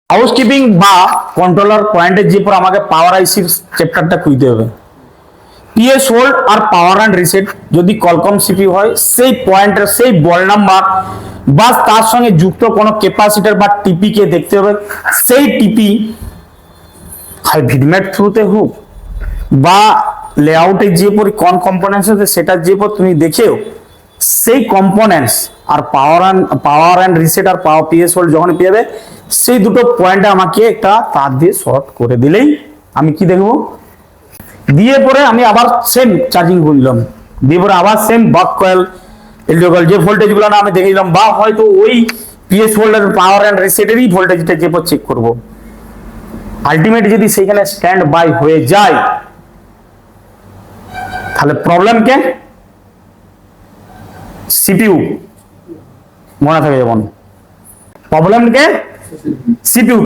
Housekeeping বা controller পয়েন্টের যে পর আমাকে পাওয়ার আইসির চ্যাপ্টারটা খুলতে হবে। পিএস হোল্ড আর পাওয়ার অ্যান্ড রিসেট যদি কলকম সিপিইউ হয়, সেই পয়েন্টের সেই বল নাম্বার বা তার সঙ্গে যুক্ত কোনো ক্যাপাসিটর বা টিপি কে দেখতে হবে। সেই টিপি হয় ভিডম্যাট থ্রুতে হোক বা লেআউটে যে পর কোন কম্পোনেন্টস আছে সেটা যে পর তুমি দেখেও সেই কম্পোনেন্টস আর পাওয়ার অ্যান্ড রিসেট আর পাওয়ার পিএস হোল্ড যখন পেয়ে যাবে, সেই দুটো পয়েন্টে আমাকে একটা তার দিয়ে শর্ট করে দিলেই আমি কি দেখবো, দিয়ে পরে আমি আবার সেম চার্জিং করলাম, দিয়ে পরে আবার সেম বাক কয়েল ইলেকট্রিক্যাল যে ভোল্টেজ গুলো না আমি দেখে দিলাম, বা হয়তো ওই পিএস হোল্ডার পাওয়ার অ্যান্ড রিসেটেরই ভোল্টেজটা যে পর চেক করবো। আলটিমেট যদি সেখানে স্ট্যান্ড বাই হয়ে যায় তাহলে প্রবলেম কে? সিপিইউ মনে থাকে, যেমন প্রবলেম কে সিপিইউ।